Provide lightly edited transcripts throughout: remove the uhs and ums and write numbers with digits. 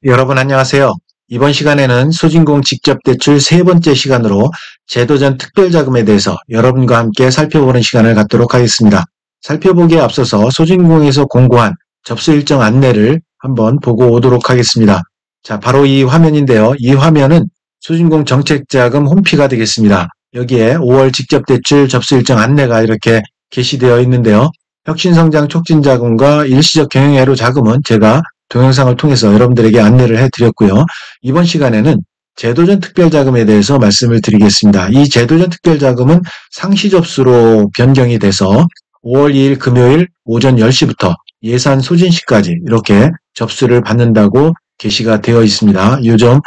여러분 안녕하세요. 이번 시간에는 소진공 직접대출 세 번째 시간으로 제도전 특별자금에 대해서 여러분과 함께 살펴보는 시간을 갖도록 하겠습니다. 살펴보기에 앞서서 소진공에서 공고한 접수 일정 안내를 한번 보고 오도록 하겠습니다. 자, 바로 이 화면인데요. 이 화면은 소진공 정책자금 홈피가 되겠습니다. 여기에 5월 직접대출 접수 일정 안내가 이렇게 게시되어 있는데요. 혁신성장 촉진자금과 일시적 경영애로 자금은 제가 동영상을 통해서 여러분들에게 안내를 해드렸고요. 이번 시간에는 제도전 특별자금에 대해서 말씀을 드리겠습니다. 이 제도전 특별자금은 상시 접수로 변경이 돼서 5월 2일 금요일 오전 10시부터 예산 소진 시까지 이렇게 접수를 받는다고 게시가 되어 있습니다. 이 점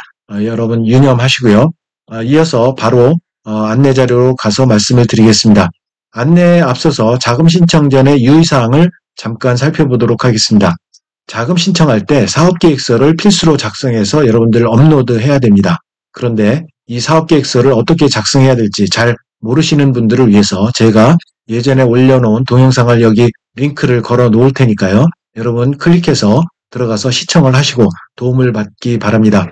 여러분 유념하시고요. 이어서 바로 안내 자료로 가서 말씀을 드리겠습니다. 안내에 앞서서 자금 신청 전의 유의사항을 잠깐 살펴보도록 하겠습니다. 자금 신청할 때 사업계획서를 필수로 작성해서 여러분들 업로드해야 됩니다. 그런데 이 사업계획서를 어떻게 작성해야 될지 잘 모르시는 분들을 위해서 제가 예전에 올려놓은 동영상을 여기 링크를 걸어 놓을 테니까요. 여러분 클릭해서 들어가서 시청을 하시고 도움을 받기 바랍니다.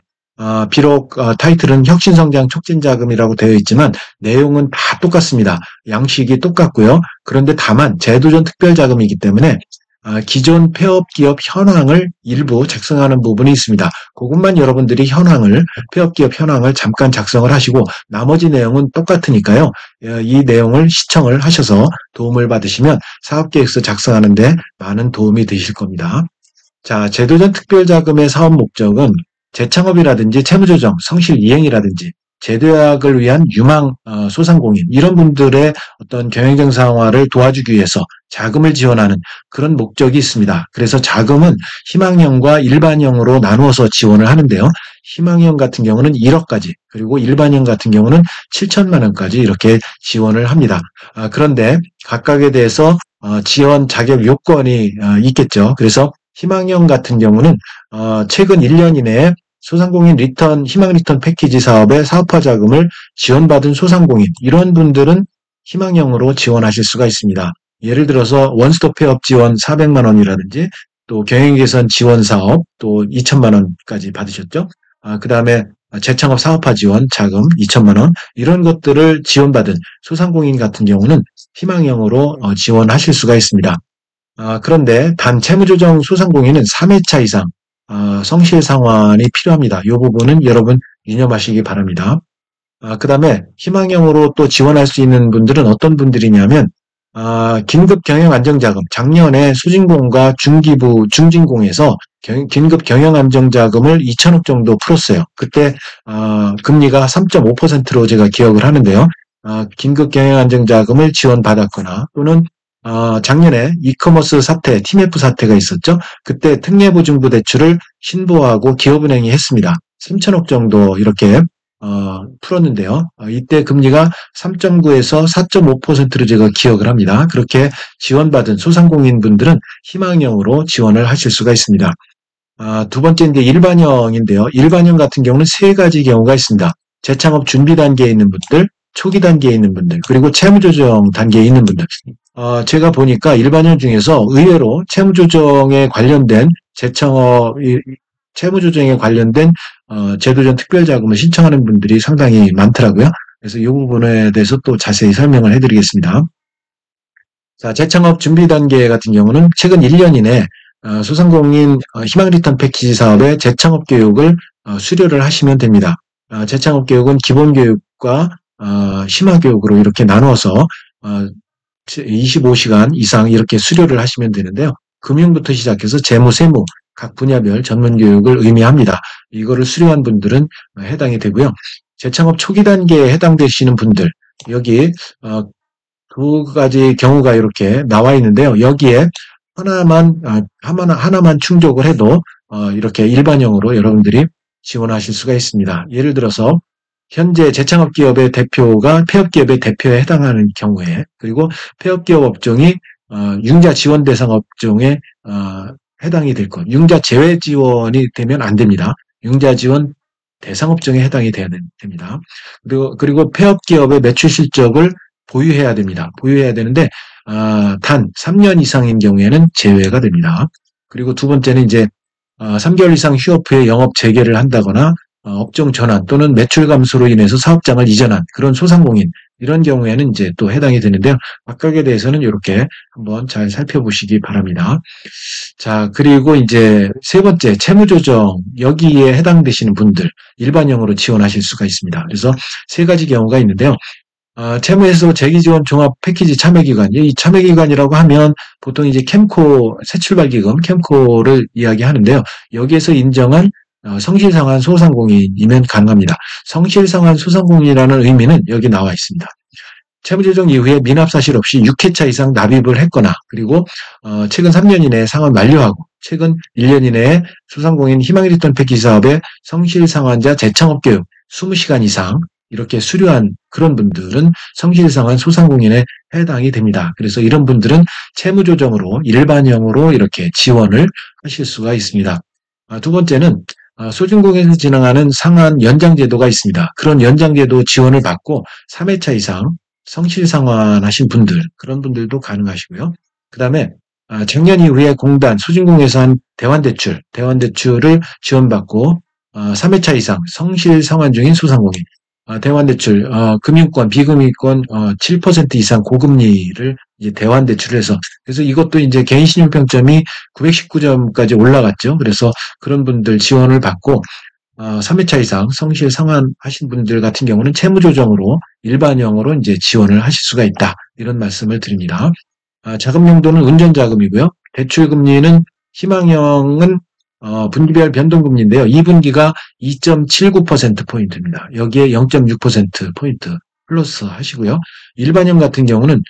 비록 타이틀은 혁신성장 촉진자금이라고 되어 있지만 내용은 다 똑같습니다. 양식이 똑같고요. 그런데 다만 제도전 특별자금이기 때문에 기존 폐업기업 현황을 일부 작성하는 부분이 있습니다. 그것만 여러분들이 폐업기업 현황을 잠깐 작성을 하시고 나머지 내용은 똑같으니까요. 이 내용을 시청을 하셔서 도움을 받으시면 사업계획서 작성하는데 많은 도움이 되실 겁니다. 자, 제도전 특별자금의 사업 목적은 재창업이라든지 채무조정, 성실 이행이라든지 재도약을 위한 유망 소상공인 이런 분들의 어떤 경영정상화를 도와주기 위해서 자금을 지원하는 그런 목적이 있습니다. 그래서 자금은 희망형과 일반형으로 나누어서 지원을 하는데요. 희망형 같은 경우는 1억까지 그리고 일반형 같은 경우는 7천만 원까지 이렇게 지원을 합니다. 그런데 각각에 대해서 지원 자격 요건이 있겠죠. 그래서 희망형 같은 경우는 최근 1년 이내에 소상공인 리턴, 희망 리턴 패키지 사업의 사업화 자금을 지원받은 소상공인 이런 분들은 희망형으로 지원하실 수가 있습니다. 예를 들어서 원스톱 폐업 지원 400만 원이라든지 또 경영 개선 지원 사업 또 2천만 원까지 받으셨죠. 그다음에 재창업 사업화 지원 자금 2천만 원 이런 것들을 지원받은 소상공인 같은 경우는 희망형으로 지원하실 수가 있습니다. 그런데 단 채무조정 소상공인은 3회차 이상 성실 상환이 필요합니다. 이 부분은 여러분 유념하시기 바랍니다. 그다음에 희망형으로 또 지원할 수 있는 분들은 어떤 분들이냐면 긴급 경영 안정자금 작년에 수진공과 중진공에서 긴급 경영 안정자금을 2천억 정도 풀었어요. 그때 금리가 3.5%로 제가 기억을 하는데요. 긴급 경영 안정자금을 지원받았거나 또는 작년에 이커머스 사태, TMF 사태가 있었죠. 그때 특례보증부 대출을 신보하고 기업은행이 했습니다. 3천억 정도 이렇게 풀었는데요. 이때 금리가 3.9에서 4.5%로 제가 기억을 합니다. 그렇게 지원받은 소상공인 분들은 희망형으로 지원을 하실 수가 있습니다. 두 번째 이제 일반형인데요. 일반형 같은 경우는 세 가지 경우가 있습니다. 재창업 준비 단계에 있는 분들, 초기 단계에 있는 분들, 그리고 채무조정 단계에 있는 분들. 제가 보니까 일반형 중에서 의외로 채무조정에 관련된 채무조정에 관련된 제도전 특별자금을 신청하는 분들이 상당히 많더라고요. 그래서 이 부분에 대해서 또 자세히 설명을 해드리겠습니다. 자, 재창업 준비 단계 같은 경우는 최근 1년 이내 소상공인 희망 리턴 패키지 사업의 재창업 교육을 수료를 하시면 됩니다. 재창업 교육은 기본 교육과 심화 교육으로 이렇게 나누어서 25시간 이상 이렇게 수료를 하시면 되는데요. 금융부터 시작해서 재무, 세무 각 분야별 전문 교육을 의미합니다. 이거를 수료한 분들은 해당이 되고요. 재창업 초기 단계에 해당되시는 분들 여기 두 가지 경우가 이렇게 나와 있는데요. 여기에 하나만 충족을 해도 이렇게 일반형으로 여러분들이 지원하실 수가 있습니다. 예를 들어서 현재 재창업 기업의 대표가 폐업 기업의 대표에 해당하는 경우에 그리고 폐업 기업 업종이 융자 지원 대상 업종에 해당이 될 것. 융자 제외 지원이 되면 안 됩니다. 융자 지원 대상 업종에 해당이 돼야 됩니다. 그리고 폐업 기업의 매출 실적을 보유해야 됩니다. 보유해야 되는데 단 3년 이상인 경우에는 제외가 됩니다. 그리고 두 번째는 이제 3개월 이상 휴업 후에 영업 재개를 한다거나 업종 전환 또는 매출 감소로 인해서 사업장을 이전한 그런 소상공인 이런 경우에는 이제 또 해당이 되는데요. 각각에 대해서는 이렇게 한번 잘 살펴보시기 바랍니다. 자, 그리고 이제 세 번째 채무조정 여기에 해당되시는 분들 일반형으로 지원하실 수가 있습니다. 그래서 세 가지 경우가 있는데요. 채무에서 재기지원 종합 패키지 참여기간, 이 참여기간이라고 하면 보통 이제 캠코, 새출발기금, 캠코를 이야기하는데요. 여기에서 인정한 성실상한 소상공인이면 가능합니다. 성실상한 소상공인이라는 의미는 여기 나와 있습니다. 채무조정 이후에 미납 사실 없이 6회차 이상 납입을 했거나 그리고 최근 3년 이내에 상환 만료하고 최근 1년 이내에 소상공인 희망 리턴 패키지 사업에 성실상환자 재창업 교육 20시간 이상 이렇게 수료한 그런 분들은 성실상한 소상공인에 해당이 됩니다. 그래서 이런 분들은 채무조정으로 일반형으로 이렇게 지원을 하실 수가 있습니다. 두 번째는 소진공에서 진행하는 상한 연장제도가 있습니다. 그런 연장제도 지원을 받고 3회차 이상 성실상환하신 분들, 그런 분들도 가능하시고요. 그 다음에 작년 이후에 공단, 소진공에서 한 대환대출을 지원받고 3회차 이상 성실상환 중인 소상공인, 대환대출, 금융권, 비금융권 7% 이상 고금리를 이제 대환대출을 해서 그래서 이것도 이제 개인신용평점이 919점까지 올라갔죠. 그래서 그런 분들 지원을 받고 3회차 이상 성실 상환하신 분들 같은 경우는 채무조정으로 일반형으로 이제 지원을 하실 수가 있다. 이런 말씀을 드립니다. 자금 용도는 운전자금이고요. 대출금리는 희망형은 분기별 변동금리인데요. 2분기가 2.79%포인트입니다. 여기에 0.6%포인트 플러스 하시고요. 일반형 같은 경우는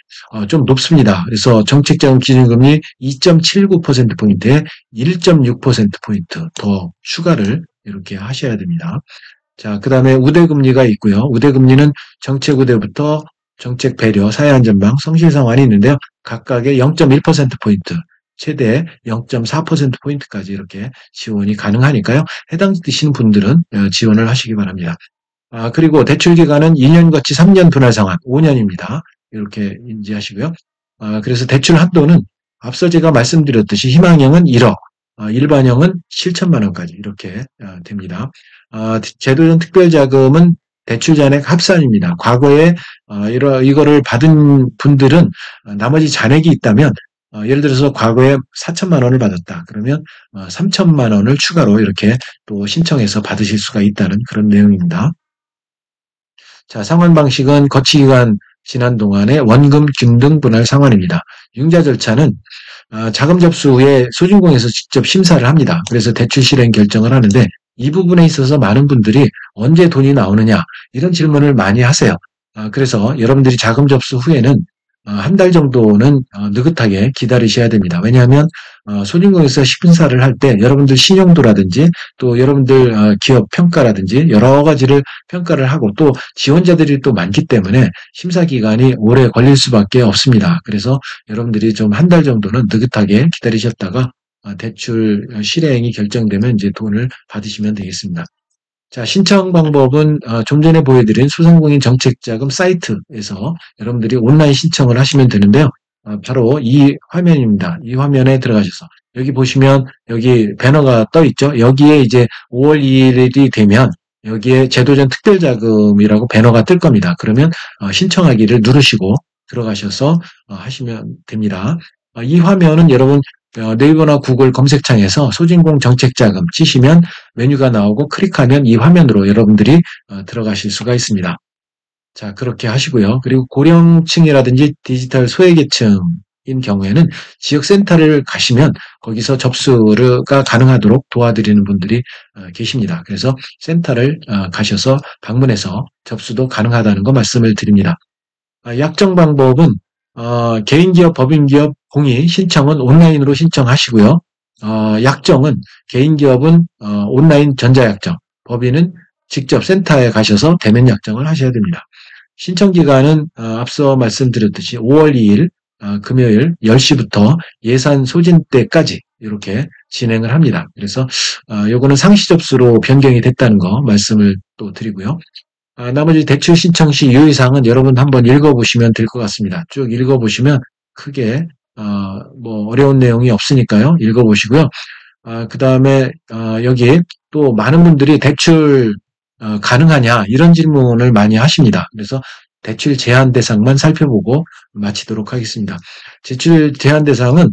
좀 높습니다. 그래서 정책자금 기준금리 2.79%포인트에 1.6%포인트 더 추가를 이렇게 하셔야 됩니다. 자, 그 다음에 우대금리가 있고요. 우대금리는 정책우대부터 정책 배려, 사회안전망, 성실상환이 있는데요. 각각의 0.1%포인트, 최대 0.4%포인트까지 이렇게 지원이 가능하니까요. 해당되시는 분들은 지원을 하시기 바랍니다. 그리고 대출기간은 2년 거치 3년 분할 상환, 5년입니다. 이렇게 인지하시고요. 그래서 대출 한도는 앞서 제가 말씀드렸듯이 희망형은 1억, 일반형은 7천만 원까지 이렇게 됩니다. 제도전 특별자금은 대출 잔액 합산입니다. 과거에 이거를 받은 분들은 나머지 잔액이 있다면 예를 들어서 과거에 4천만 원을 받았다. 그러면 3천만 원을 추가로 이렇게 또 신청해서 받으실 수가 있다는 그런 내용입니다. 자, 상환 방식은 거치기간 지난 동안의 원금 균등 분할 상환입니다. 융자 절차는 자금 접수 후에 소진공에서 직접 심사를 합니다. 그래서 대출 실행 결정을 하는데 이 부분에 있어서 많은 분들이 언제 돈이 나오느냐 이런 질문을 많이 하세요. 그래서 여러분들이 자금 접수 후에는 한 달 정도는 느긋하게 기다리셔야 됩니다. 왜냐하면 소진공에서 심사를 할 때 여러분들 신용도라든지 또 여러분들 기업 평가라든지 여러 가지를 평가를 하고 또 지원자들이 또 많기 때문에 심사 기간이 오래 걸릴 수밖에 없습니다. 그래서 여러분들이 좀 한 달 정도는 느긋하게 기다리셨다가 대출 실행이 결정되면 이제 돈을 받으시면 되겠습니다. 자, 신청 방법은 좀 전에 보여드린 소상공인 정책자금 사이트에서 여러분들이 온라인 신청을 하시면 되는데요. 바로 이 화면입니다. 이 화면에 들어가셔서 여기 보시면 여기 배너가 떠 있죠. 여기에 이제 5월 2일이 되면 여기에 제도전 특별자금이라고 배너가 뜰 겁니다. 그러면 신청하기를 누르시고 들어가셔서 하시면 됩니다. 이 화면은 여러분 네이버나 구글 검색창에서 소진공 정책자금 치시면 메뉴가 나오고 클릭하면 이 화면으로 여러분들이 들어가실 수가 있습니다. 자, 그렇게 하시고요. 그리고 고령층이라든지 디지털 소외계층인 경우에는 지역센터를 가시면 거기서 접수가 가능하도록 도와드리는 분들이 계십니다. 그래서 센터를 가셔서 방문해서 접수도 가능하다는 거 말씀을 드립니다. 약정 방법은 개인기업, 법인기업 공인 신청은 온라인으로 신청하시고요. 약정은 개인기업은 온라인 전자약정, 법인은 직접 센터에 가셔서 대면 약정을 하셔야 됩니다. 신청 기간은 앞서 말씀드렸듯이 5월 2일 금요일 10시부터 예산 소진 때까지 이렇게 진행을 합니다. 그래서 요거는 상시 접수로 변경이 됐다는 거 말씀을 또 드리고요. 나머지 대출 신청 시 유의사항은 여러분 한번 읽어보시면 될 것 같습니다. 쭉 읽어보시면 크게 뭐 어려운 내용이 없으니까요. 읽어보시고요. 그다음에 여기 또 많은 분들이 대출 가능하냐 이런 질문을 많이 하십니다. 그래서 대출 제한 대상만 살펴보고 마치도록 하겠습니다. 대출 제한 대상은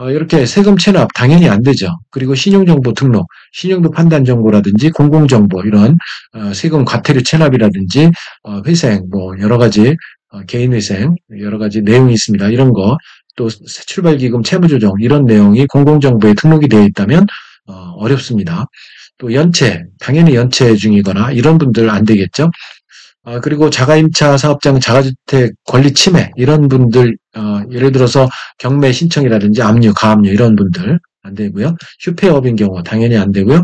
이렇게 세금 체납 당연히 안 되죠. 그리고 신용정보 등록, 신용도 판단 정보라든지 공공정보 이런 세금 과태료 체납이라든지 회생 뭐 여러 가지 개인회생 여러 가지 내용이 있습니다. 이런 거 또 출발기금 채무조정 이런 내용이 공공정보에 등록이 되어 있다면 어렵습니다. 또 연체, 당연히 연체 중이거나 이런 분들 안 되겠죠. 그리고 자가임차 사업장 자가주택 권리 침해 이런 분들 예를 들어서 경매 신청이라든지 압류, 가압류 이런 분들 안 되고요. 휴폐업인 경우 당연히 안 되고요.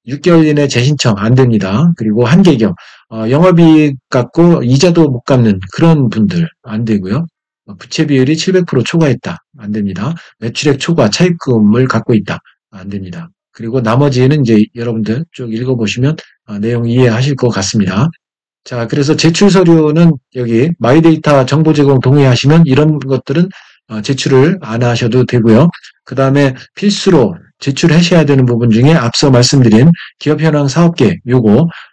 6개월 이내 재신청 안 됩니다. 그리고 한계경 영업이익 갖고 이자도 못 갚는 그런 분들 안 되고요. 부채 비율이 700% 초과했다. 안 됩니다. 매출액 초과 차입금을 갖고 있다. 안 됩니다. 그리고 나머지는 이제 여러분들 쭉 읽어보시면 내용 이해하실 것 같습니다. 자, 그래서 제출 서류는 여기 마이데이터 정보 제공 동의하시면 이런 것들은 제출을 안 하셔도 되고요. 그 다음에 필수로 제출하셔야 되는 부분 중에 앞서 말씀드린 기업 현황 사업계획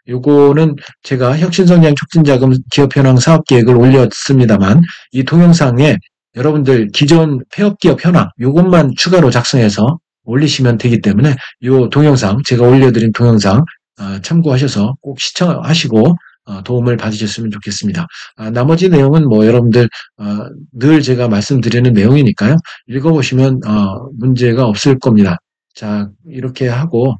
요거는 제가 혁신성장 촉진자금 기업 현황 사업계획을 올렸습니다만 이 동영상에 여러분들 기존 폐업기업 현황 요것만 추가로 작성해서 올리시면 되기 때문에 요 동영상 제가 올려드린 동영상 참고하셔서 꼭 시청하시고 도움을 받으셨으면 좋겠습니다. 나머지 내용은 뭐 여러분들 늘 제가 말씀드리는 내용이니까요. 읽어보시면 문제가 없을 겁니다. 자, 이렇게 하고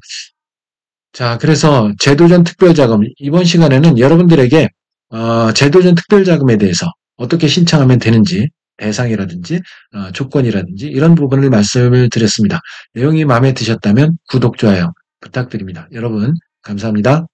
자, 그래서 제도전 특별자금 이번 시간에는 여러분들에게 제도전 특별자금에 대해서 어떻게 신청하면 되는지 대상이라든지 조건이라든지 이런 부분을 말씀을 드렸습니다. 내용이 마음에 드셨다면 구독, 좋아요 부탁드립니다. 여러분 감사합니다.